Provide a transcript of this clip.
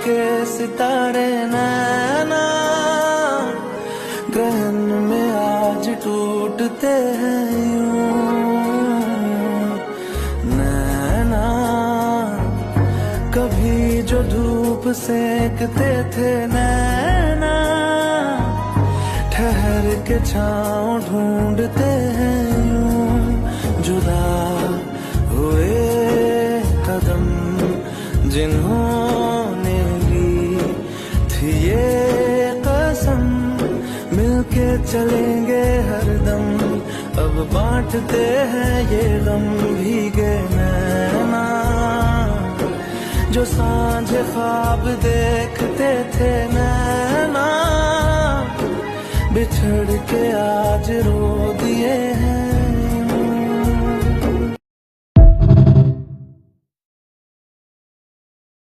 के सितारे नैना ग्रहण में आज टूटते हैं यूं नैना। कभी जो धूप सेकते थे नैना ठहर के छाँव ढूंढते हैं यूं। जुदा हुए कदम जिन्होंने ली थी ये कसम मिलके चलेंगे हरदम अब बांटते हैं ये गम। भीगे नैना जो सांझ ख्वाब देखते थे नैना बिछड़ के आज रो दिए हैं